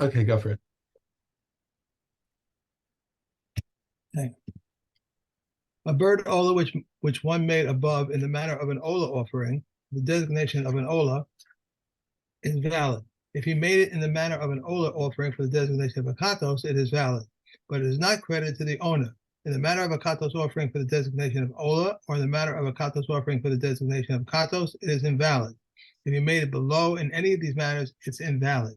Okay, go for it. Okay. A bird ola which one made above in the manner of an ola offering, the designation of an ola is valid. If he made it in the manner of an ola offering for the designation of a katos, it is valid, but it is not credited to the owner. In the manner of a katos offering for the designation of ola, or in the manner of a katos offering for the designation of katos, it is invalid. If he made it below in any of these manners, it's invalid.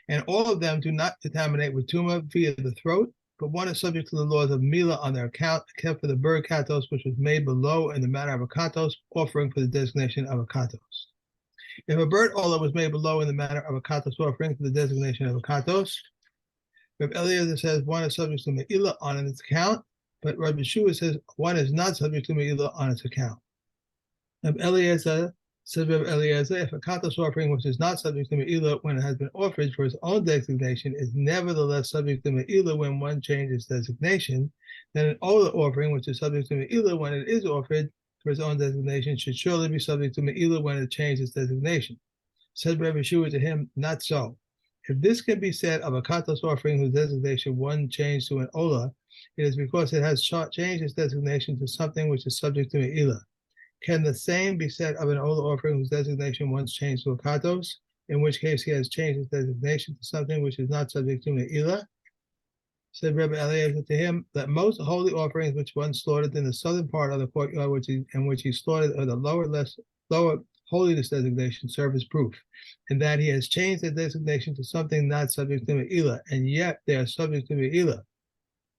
And all of them do not contaminate with tuma via the throat, but one is subject to the laws of mila on their account, except for the bird katos, which was made below in the manner of a katos, offering for the designation of a katos. If a bird ola was made below in the manner of a katos offering for the designation of a katos, Rabbi Eliezer says one is subject to me'ila on its account, but Rabbi Shua says one is not subject to me'ila on its account. Rabbi Eliezer says, if a katos offering which is not subject to me'ila when it has been offered for its own designation is nevertheless subject to me'ila when one changes designation, then an ola offering which is subject to me'ila when it is offered for its own designation should surely be subject to me'ila when it changes its designation. Said Rabbi Shua to him, not so. If this can be said of a katos offering whose designation one changed to an ola, it is because it has changed its designation to something which is subject to me'ila. Can the same be said of an ola offering whose designation once changed to a katos, in which case he has changed his designation to something which is not subject to me'ila? Said Rabbi Eliezer to him, that most holy offerings which one slaughtered in the southern part of the courtyard, which he slaughtered are the lower holiness designation serve as proof, and that he has changed the designation to something not subject to me'ila, and yet they are subject to me'ila.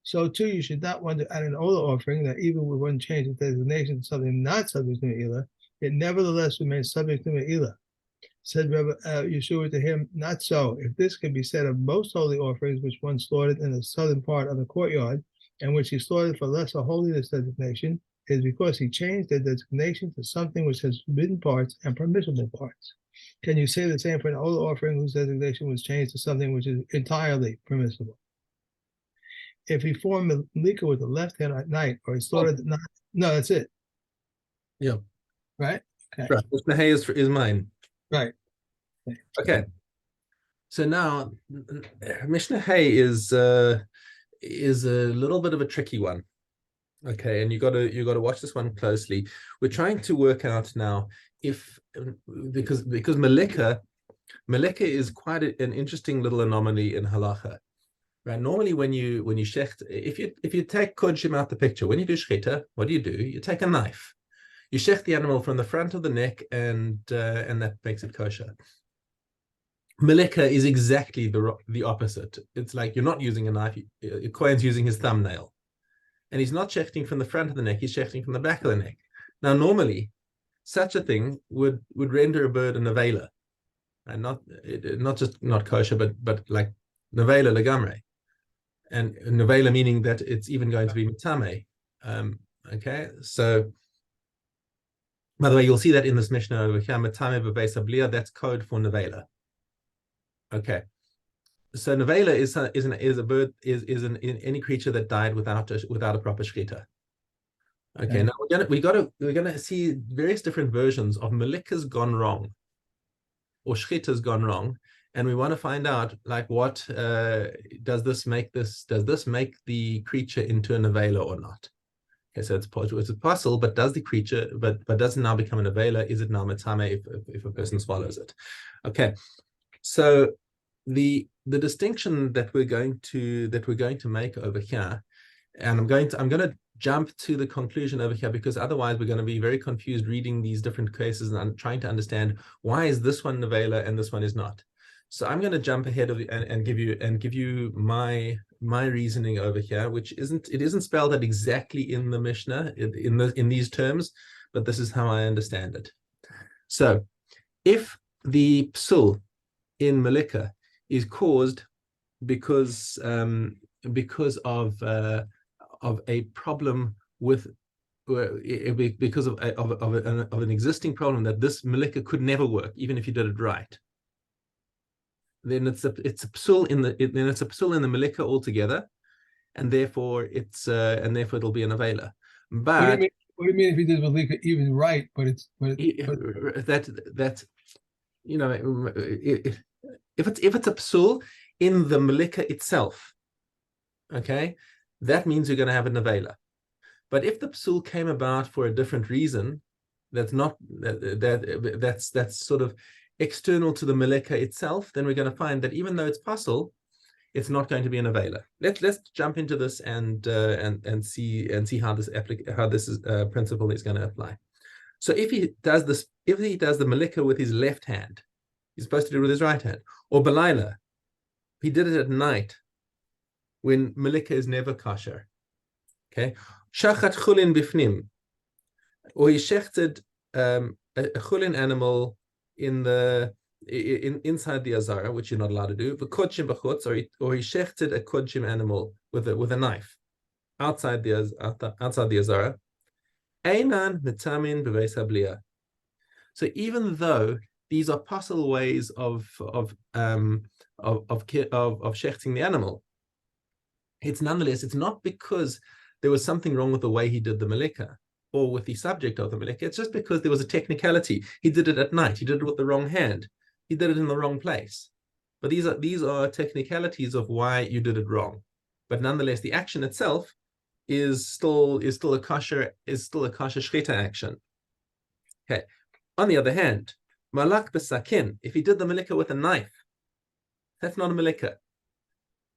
So too, you should not wonder at an ola offering that even when one changes the designation to something not subject to me'ila, it nevertheless remains subject to me'ila. Said Rabbi Yeshua to him, not so. If this can be said of most holy offerings which one slaughtered in the southern part of the courtyard, and which he slaughtered for lesser holiness designation, is because he changed their designation to something which has forbidden parts and permissible parts. Can you say the same for an ola offering whose designation was changed to something which is entirely permissible? If he formed Malika with the left hand at night, or he slaughtered no, that's it. Yeah. Right? Okay. Right. Mishna Hay is mine. Right. Okay. So now Mishna Hay is a little bit of a tricky one. Okay, and you got to watch this one closely. We're trying to work out now if because Malika is quite an interesting little anomaly in halacha. Right. Normally, when you shecht, if you take kodshim out the picture, when you do shechita, what do? You take a knife, you shecht the animal from the front of the neck, and that makes it kosher. Malika is exactly the opposite. It's like you're not using a knife. Kohen's using his thumbnail. And he's not shechting from the front of the neck, he's shechting from the back of the neck. Now, normally, such a thing would render a bird a nevela, and not just not kosher, but like nevela legamre, and nevela meaning that it's even going to be mitame. Okay, so by the way, you'll see that in this Mishnah over here, mitame b'beis blia. That's code for nevela. Okay. So nevela is a bird is any creature that died without a proper shechita. Okay, now we're gonna see various different versions of malika's gone wrong or shechita's gone wrong, and we want to find out like what does this make the creature into a nevela or not? Okay, so it's possible, but does the creature but does it now become a nevela? Is it now mitame if a person swallows it? Okay, so the distinction that we're going to make over here, and I'm going to jump to the conclusion over here because otherwise we're going to be very confused reading these different cases and trying to understand why is this one nevela and this one is not. So I'm going to jump ahead of and give you my reasoning over here, which isn't spelled out exactly in the Mishnah in these terms, but this is how I understand it. So if the psul in Malika is caused because of a problem with because of an existing problem that this Malika could never work even if you did it right, then it's a psul in the Malika altogether, and therefore it'll be a nevela. But what do you mean if he did Malika even right? That you know, if it's a psul, in the malika itself, okay, that means you're going to have a nevela. But if the psul came about for a different reason, that's not that's sort of external to the malika itself, then we're going to find that even though it's pasul, it's not going to be an avela. Let's jump into this and see how this principle is going to apply. So if he does the malika with his left hand, he's supposed to do it with his right hand. Or balayla, he did it at night when malika is never kosher. Okay, shachat chulin bifnim, or he shechted a chulin animal inside the azara, which you're not allowed to do. V'kodshim b'chutz, or he shechted a kodshim animal with a knife outside the azara. Einan mitamin b'veis habliya. So even though these are possible ways of shechting the animal, it's not because there was something wrong with the way he did the malika or with the subject of the malika. It's just because there was a technicality. He did it at night. He did it with the wrong hand. He did it in the wrong place. But these are technicalities of why you did it wrong. But nonetheless, the action itself is still a kosher shchita action. Okay. On the other hand, malak b'sakin, if he did the malika with a knife, that's not a malika.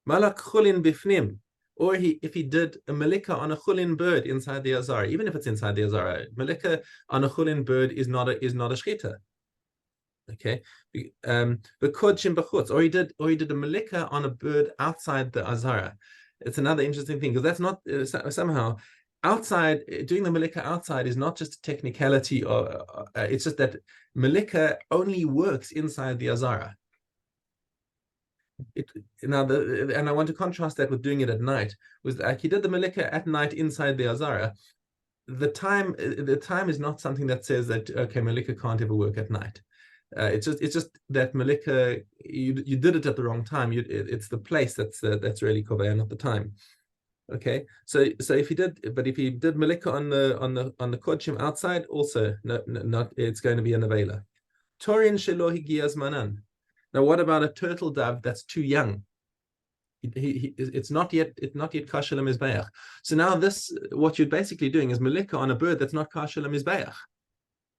Malak chulin bifnim, or if he did a malika on a chulin bird inside the azara, even if it's inside the azara, malika on a chulin bird is not a shchita. Okay, kodshim b'chutz, or he did a malika on a bird outside the azara. It's another interesting thing because that's not somehow outside. Doing the malika outside is not just a technicality, or it's just that malika only works inside the azara. And I want to contrast that with doing it at night. Was like he did the malika at night inside the azara. The time is not something that says that okay, malika can't ever work at night. It's just that malika, you did it at the wrong time. It's the place that's really kovaya, not the time. Okay, so if he did malika on the kodshim outside, also not it's going to be a nevela. Torin shelo higiyaz manan. Now, what about a turtle dove that's too young? It's not yet kosher lemizbeach. So now what you're basically doing is malika on a bird that's not kosher lemizbeach.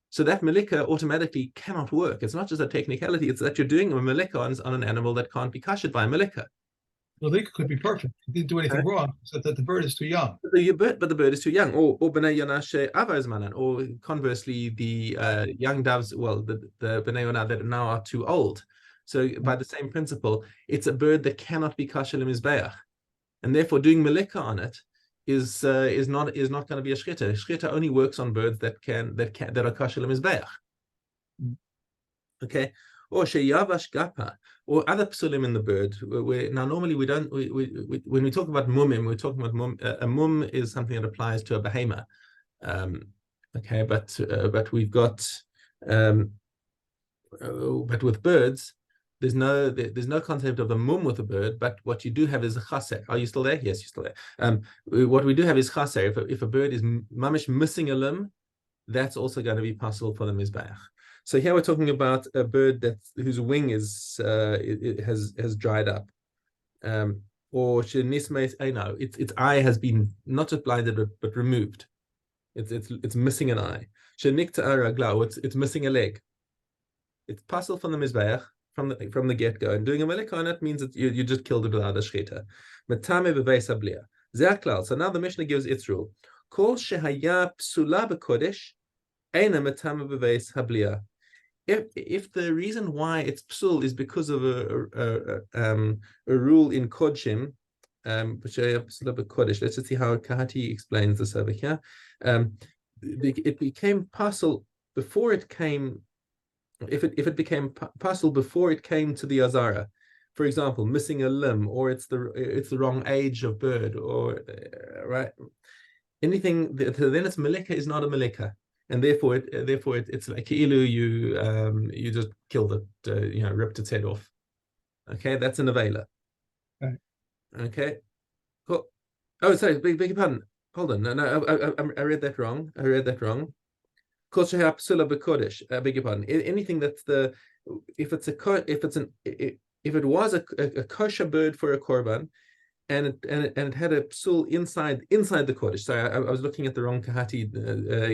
So that malika automatically cannot work. It's not just a technicality, it's that you're doing a malika on an animal that can't be kashed by a malika. The malika could be perfect. He didn't do anything wrong, so that the bird is too young. But the bird is too young. Or b'nei yanashe avaz manan. Or conversely, the young doves, well, the b'nei yana that now are too old. So by the same principle, it's a bird that cannot be kasher lemizbeach. And therefore doing malika on it is not going to be a shchita. Shchita only works on birds that are kosher lemizbeach. Okay, or sheyavash gapa, or other psulim in the bird. Now normally we don't. When we talk about mumim, we're talking about mum. A mum is something that applies to a behema. Okay, but we've got. But with birds, there's no concept of a mum with a bird, but what you do have is a chaser. Are you still there? Yes, you're still there. What we do have is chaser. If a bird is mamish missing a limb, that's also going to be possible for the mizbeach. So here we're talking about a bird whose wing has dried up, or shenismeis no, its eye has been not just blinded but removed. It's missing an eye. Shenikta araglau, it's missing a leg. It's possible for the mizbeach from the get-go, and doing a malika on it means that you just killed it without a shchita. Matame beveis habliya. Ze'aklal. So now the Mishnah gives its rule. Kol shehaya psula b'kodesh, eina matame beveis habliya. If the reason why it's psul is because of a rule in kodshim, let's just see how Kahati explains this over here. It became pasul before it came. If it became pasul before it came to the azara, for example, missing a limb, or it's the wrong age of bird, or right, anything, then it's malika is not a malika, and therefore it's like ilu, you just killed it, ripped its head off. Okay, that's an avela. Right. Okay, cool. Oh, sorry, beg your pardon. Hold on, no, I read that wrong. Kol shehaya psula b'kodesh. Beg your pardon. Anything that's if if it was a kosher bird for a korban, and it had a psul inside the kodesh. So I was looking at the wrong kahati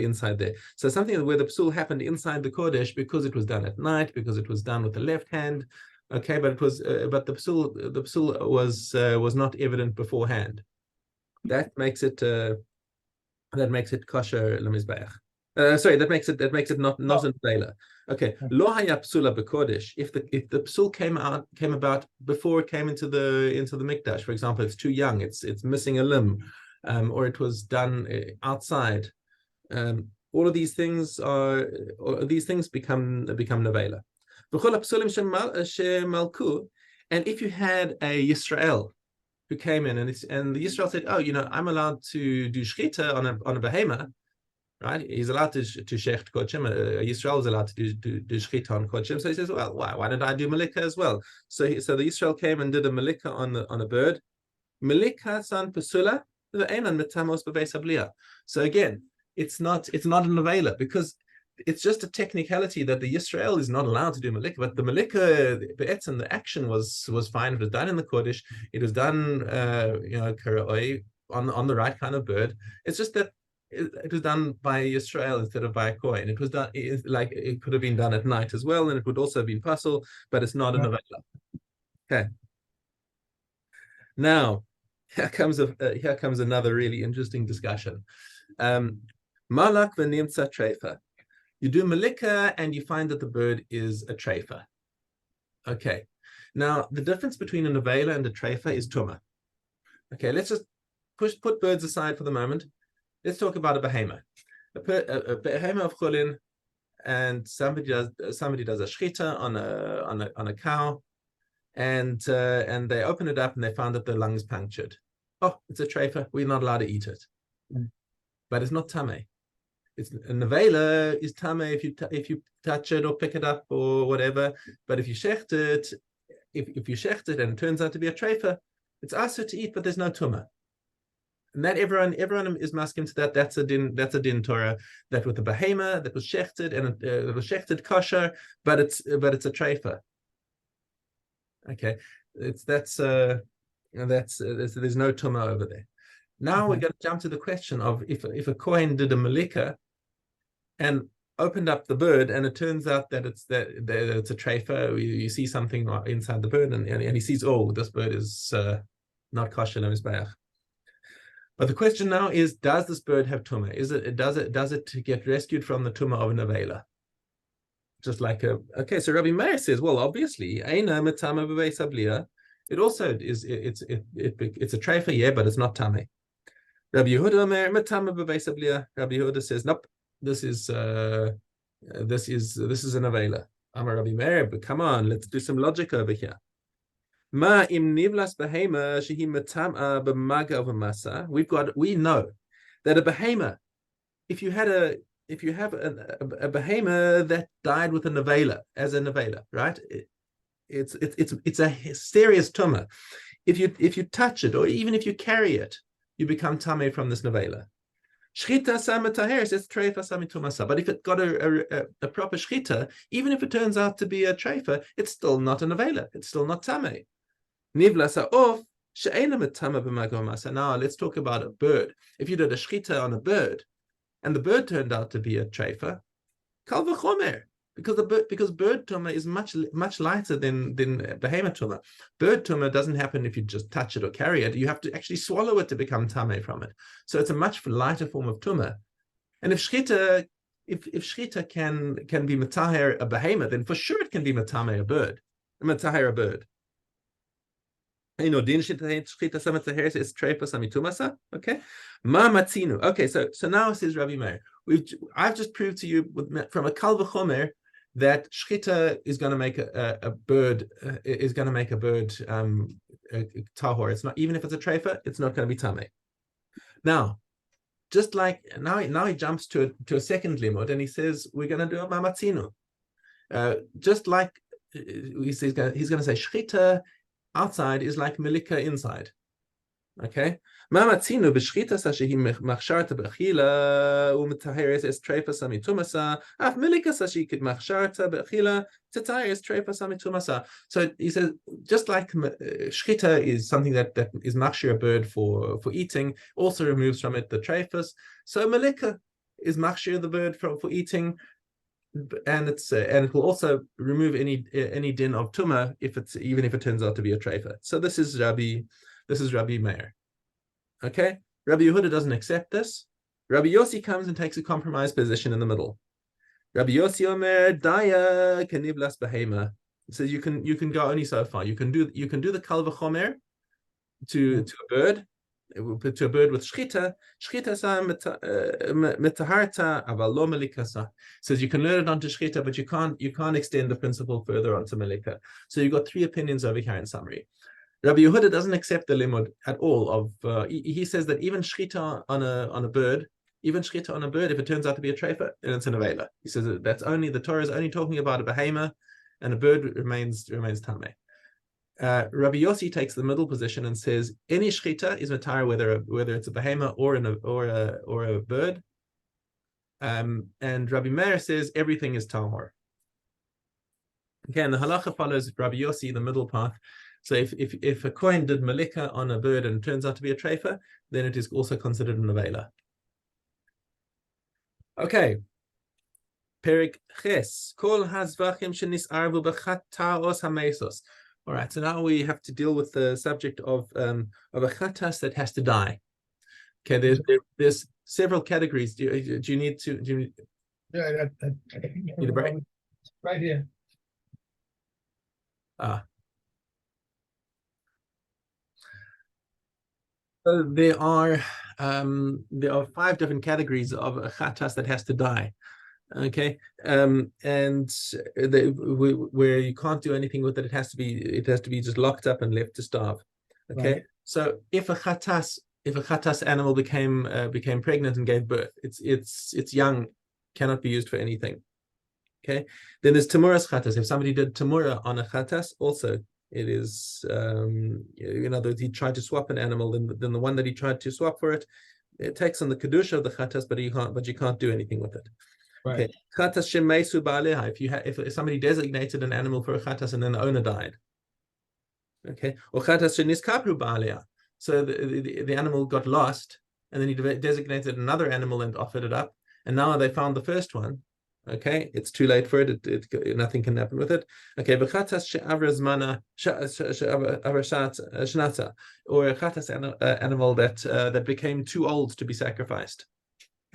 inside there. So something where the psul happened inside the kodesh because it was done at night, because it was done with the left hand. Okay, but it was but the psul was not evident beforehand. That makes it kosher lemizbeach. Sorry, that makes it not in Vela. Okay, lo haya psula bekodesh. If the psul came about before it came into the mikdash, for example, it's too young, it's missing a limb, or it was done outside. All of these things become nevela. And if you had a Yisrael who came in and the Yisrael said, "Oh, I'm allowed to do shchita on a behemoth." Right? He's allowed to shecht kodshim. Yisrael is allowed to do shchita on kodshim. So he says, "Well, why don't I do malika as well?" So the Yisrael came and did a malika on a bird. Malika san pesula ve'enan mitamos bebeis habliya. So again, it's not a nevela because it's just a technicality that the Yisrael is not allowed to do malika, but the malika, the action was fine. It was done in the kodesh. It was done, on the right kind of bird. It's just that it was done by Yisrael instead of by a kohen. It was done it could have been done at night as well, and it would also have been pasul, but it's not a nevela. Okay. Now, here comes another really interesting discussion. Malak v'nimtza treifa. You do malika and you find that the bird is a treifa. Okay. Now, the difference between a nevela and a treifa is tumah. Okay, let's just put birds aside for the moment. Let's talk about a behemoth. A behemoth of chulin, and somebody does a shchita on a cow, and they open it up and they found that the lung is punctured. Oh, it's a treifa. We're not allowed to eat it, but it's not tameh. It's a nevela is tameh if you touch it or pick it up or whatever. But if you shecht it, if you shecht it and it turns out to be a treifa, it's asur to eat, but there's no tumah. And that everyone is masking to that. That's a din Torah. That with the behemoth that was shechted and it was shechted kosher, but it's a treifa. Okay, there's no tumah over there. Now we're going to jump to the question of if a kohen did a malika and opened up the bird and it turns out that it's a treifa. You see something inside the bird and he sees, oh, this bird is not kosher lemizbeach. But the question now is, does this bird have tumah? Does it get rescued from the tumah of a nevela? Just like okay, so Rabbi Meir says, well, obviously, eina metama bebeis habliya. It also is it's a treifa, yeah, but it's not tameh. Rabbi Yehuda Omer metama bebeis habliya. Rabbi Yehuda says, nope, this is a nevela. Amar Rabbi Meir, but come on, let's do some logic over here. Ma im nivlas behema shehi metama b'maga of a masa. We know that a behema, if you have a behema that died with a nevela as a nevela, right? It's a serious tumah. If you touch it or even if you carry it, you become tameh from this nevela. Shchita samataher says treifa samitumasa. But if it got a proper shchita, even if it turns out to be a treifa, it's still not a nevela. It's still not tameh. Nivlasa of she'ena metama b'maga masa. Now let's talk about a bird. If you did a shchita on a bird, and the bird turned out to be a treifa, kal v'chomer, because bird tumah is much lighter than behemoth tumah. Bird tumah doesn't happen if you just touch it or carry it. You have to actually swallow it to become tameh from it. So it's a much lighter form of tumah. And if shchita can be metaher a behemoth, then for sure it can be metaher a bird. Okay. Ma matzinu. Okay, so now says Rabbi Meir. I've just proved to you from a kal v'chomer that shchita is going to make a bird tahor. It's not, even if it's a treifa, it's not going to be tameh. Now, just like now he jumps to a second limud and he says we're going to do a ma matzinu. Just like he's going to say shchita outside is like malika inside. Okay. מה מצינו בשחיטה שהיא מכשירתה באכילה ומטהרת את טרפסה מטומאסה, אף מליקה שהיא מכשירתה באכילה תטהר טרפסה מטומאסה. So he says, just like shchita is something that is machshir a bird for eating, also removes from it the trephus. So malika is machshir the bird for eating, and it will also remove any din of tuma even if it turns out to be a trefa. So this is Rabbi Meir. Okay, Rabbi Yehuda doesn't accept this. Rabbi Yossi comes and takes a compromised position in the middle. Rabbi Yossi Omer Daya Keniblas Behema. Says you can go only so far. You can do the Kal V'chomer to a bird, with shchita. Shchita sa metaharta aval lo melikasa. Says you can learn it onto shchita, but you can't extend the principle further onto melika. So you've got three opinions over here in summary. Rabbi Yehuda doesn't accept the limud at all. He says that even shchita on a bird, if it turns out to be a trefa, then it's an avela. He says that the Torah is only talking about a behema, and a bird remains tameh. Rabbi Yossi takes the middle position and says any shchita is matar whether it's a behema or a bird. And Rabbi Meir says everything is tahor. Again, the halacha follows Rabbi Yossi, the middle path. So if a kohen did malika on a bird and it turns out to be a trefa, then it is also considered an avela. Okay. Perik ches kol hazvachim shenisarvu b'chataos hamesos. All right, so now we have to deal with the subject of a chatas that has to die. Okay, there's several categories. Do you need to? Yeah, need a break? Right here. So there are 5 different categories of a chatas that has to die. Okay, and where you can't do anything with it, it has to be just locked up and left to starve. Okay, right. So if a chatas animal became pregnant and gave birth, it's young, cannot be used for anything. Okay, then there's tamuras chatas. If somebody did tamura on a chatas, also it is in other words, he tried to swap an animal, then the one that he tried to swap for it takes on the kedusha of the chatas, but you can't do anything with it. Right. Okay. Chatas shemeisu ba'aleha. If somebody designated an animal for a chatas and then the owner died. Okay. Or chatas sheniskapru ba'aleha. So the animal got lost, and then he designated another animal and offered it up, and now they found the first one. Okay, it's too late for it. Nothing can happen with it. Okay, b'chatas she'avra zmana shnata, or a chatas animal that became too old to be sacrificed.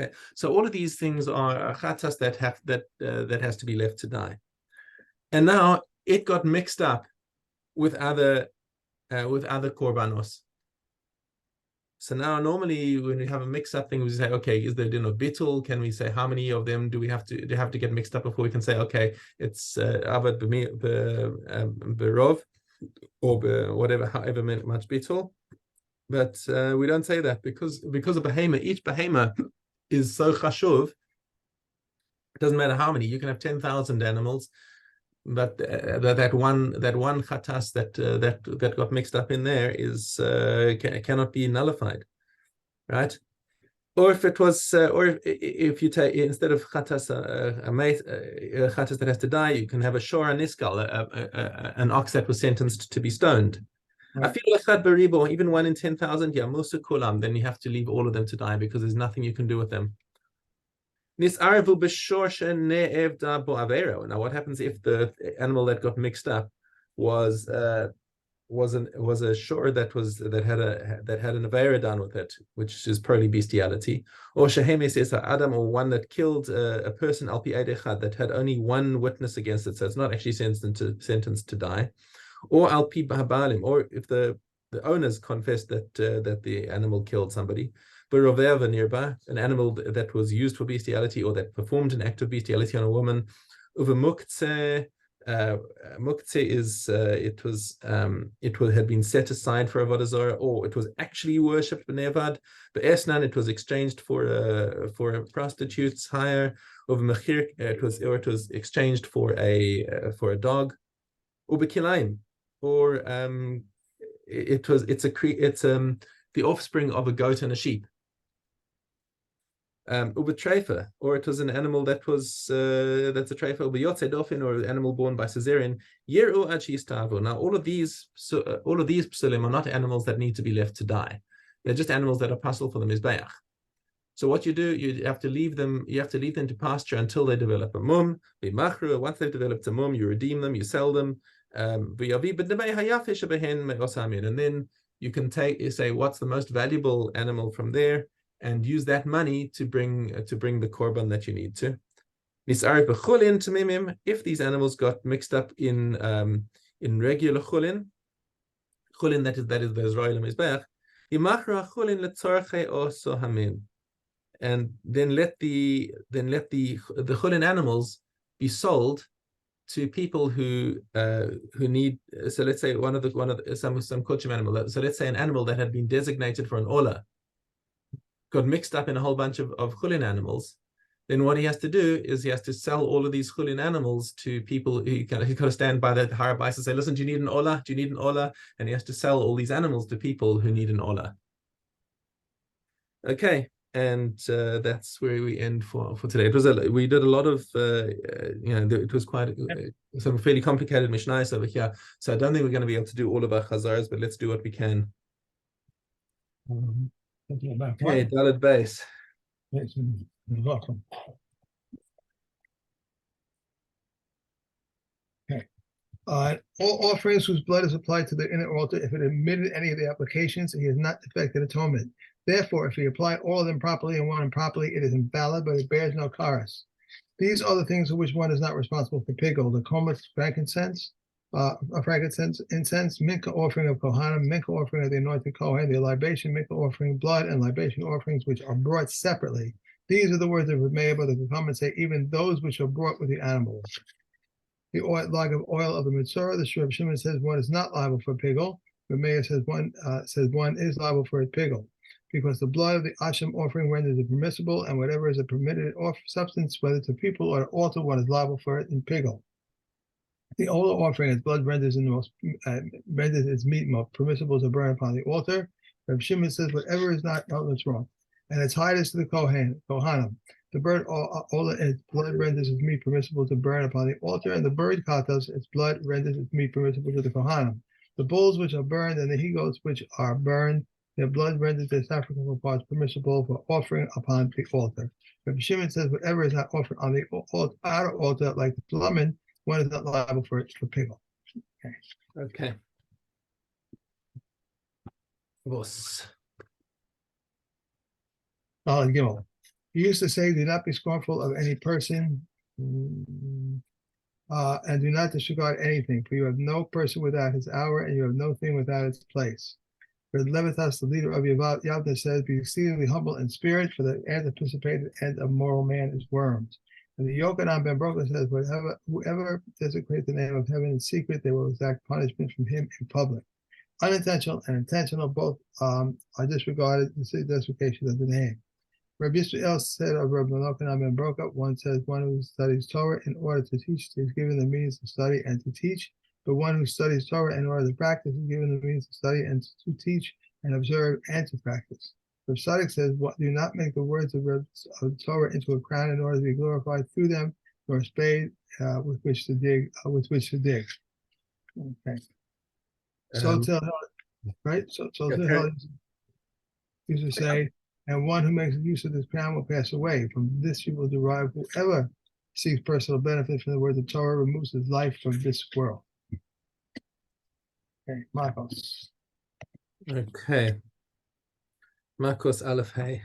Okay, so all of these things are chatas that has to be left to die, and now it got mixed up with other korbanos. So now normally when we have a mix-up thing, we say, okay, is there din of bittul? Can we say how many of them do we have to get mixed up before we can say, okay, it's avad berov or whatever, however much bittul? But we don't say that because a behema, each behema is so chashuv. It doesn't matter how many. You can have 10,000 animals, but that one chatas that got mixed up in there cannot be nullified, right? Or if it was, or if you take instead of chatas a chatas that has to die, you can have a shor niskal, an ox that was sentenced to be stoned. I feel like even 1 in 10,000, yeah, musa kulam. Then you have to leave all of them to die because there's nothing you can do with them. Now, what happens if the animal that got mixed up was a shore that had an avera done with it, which is probably bestiality, or shehemes is adam, or one that killed a person al pi echad, that had only one witness against it, so it's not actually sentenced to die, or al pi bahabalim, or if the owners confessed that the animal killed somebody. Nearby, an animal that was used for bestiality or that performed an act of bestiality on a woman. Muktzeh is it had been set aside for avodah zarah, or it was actually worshipped b'nevad. Be'esnan, it was exchanged for a prostitute's hire. Over mechir, it was exchanged for a dog. Ubekilaim, or it's the offspring of a goat and a sheep. Ubetrefa, or it was an animal that was that's a trefa, ubeyotze dofin, or an animal born by cesarean. Yeru achistavu. Now all of these psulim are not animals that need to be left to die. They're just animals that are possible for the mizbeach. So what you do, you have to leave them. You have to leave them to pasture until they develop a mum. Once they've developed a mum, you redeem them, you sell them. And then you can say what's the most valuable animal from there, and use that money to bring the korban that you need to. If these animals got mixed up in regular chulin that is the Israel mizbeach, and then let the chulin animals be sold to people who need. So let's say some kochim animal. So let's say an animal that had been designated for an olah got mixed up in a whole bunch of chulin animals. Then what he has to do is he has to sell all of these chulin animals to people. He's got to stand by the harabais and say, listen, do you need an olah? Do you need an olah? And he has to sell all these animals to people who need an olah. Okay, and that's where we end for today. We did a lot of it was quite some fairly complicated mishnayos over here. So I don't think we're going to be able to do all of our chazars, but let's do what we can. Okay, Dalet base. Okay. All offerings whose blood is applied to the inner altar, if it omitted any of the applications, he has not effected atonement. Therefore, if he applied all of them properly and one improperly, it is invalid, but it bears no karas. These are the things for which one is not responsible for pigol: the komet, frankincense, incense, mincha offering of kohanim, mincha offering of the anointed kohen, the libation, mincha offering, blood, and libation offerings which are brought separately. These are the words of Rameya, but the comments say even those which are brought with the animals. The log of oil of the mitzvah, the Shur of Shimon says one is not liable for pigol. Rameya says one is liable for a pigol, because the blood of the Asham offering renders it permissible, and whatever is a permitted substance, whether to people or to altar, one is liable for it in pigol. The Ola offering, its blood renders its meat most permissible to burn upon the altar. Reb Shimon says whatever is not, that's wrong, and its hide is to the kohanim. The bird Ola, its blood renders its meat permissible to burn upon the altar, and the bird katos, its blood renders its meat permissible to the kohanim. The bulls which are burned and the he-goats which are burned, their blood renders their sacrificial parts permissible for offering upon the altar. Reb Shimon says whatever is not offered on the outer altar, like the plumbing, one is not liable for pigol. Okay. Vos. Gimel. He used to say, do not be scornful of any person, and do not disregard anything, for you have no person without his hour, and you have no thing without its place. For Levitas, the leader of Yavna, says, be exceedingly humble in spirit, for the anticipated end of mortal man is worms. And the Yochanan ben Broka says, whoever desecrates the name of heaven in secret, they will exact punishment from him in public. Unintentional and intentional both are disregarded in the desecration of the name. Rabbi Yisrael said of Rabbi Yochanan ben Broka, one says one who studies Torah in order to teach is given the means to study and to teach, but one who studies Torah in order to practice is given the means to study and to teach and observe and to practice. Reb Tzadok says, do not make the words of Torah into a crown in order to be glorified through them, nor a spade with which to dig. Okay. So tell right. So tell used to say, and one who makes use of this crown will pass away. From this you will derive whoever seeks personal benefit from the words of Torah removes his life from this world. Okay, Marcos. Okay. Marcos Aleph Hey.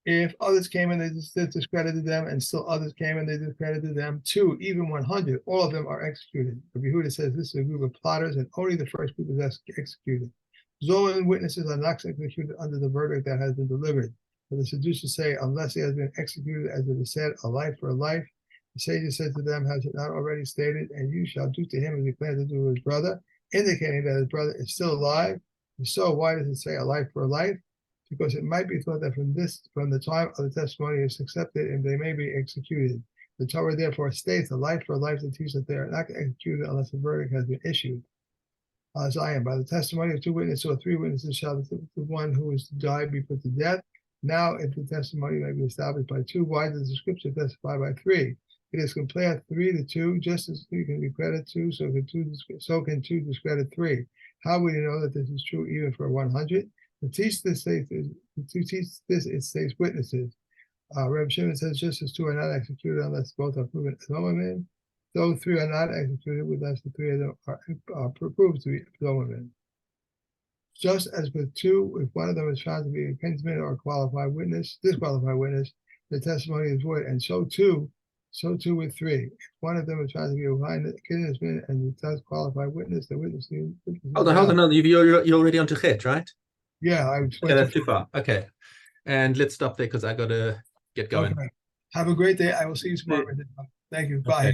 If others came and they discredited them, and still others came and they discredited them, 2, even 100, all of them are executed. Rabbi Yehuda says this is a group of plotters, and only the first group is executed. Zolan witnesses are not executed under the verdict that has been delivered. But the seducers say, unless he has been executed, as it is said, a life for a life. The sages said to them, has it not already stated, and you shall do to him as you plan to do to his brother, indicating that his brother is still alive. If so, why does it say a life for a life? Because it might be thought that from the time of the testimony is accepted, and they may be executed. The Torah therefore states a life for a life to teach that they are not executed unless a verdict has been issued. Zion, by the testimony of 2 witnesses or 3 witnesses shall the one who is to die be put to death. Now, if the testimony may be established by 2, why does the scripture testify by 3? It is compared 3 to 2, just as 3 can be credited 2, so can 2 discredit 3. How will you know that this is true even for 100? To teach this, it states witnesses. Reb Shimon says, just as 2 are not executed unless both are proven Zomamin, though 3 are not executed unless the 3 of them are proved to be Zomamin. Just as with 2, if one of them is found to be a kinsman or a disqualified witness, the testimony is void, and so too with 3. If one of them is found to be a kinsman and a disqualified witness, the witness. Hold on. No, you're already on to Chet, right? Yeah, Okay, that's too far. Okay, and let's stop there because I gotta get going. Okay. Have a great day. I will see you tomorrow. Thank you. Bye. Okay.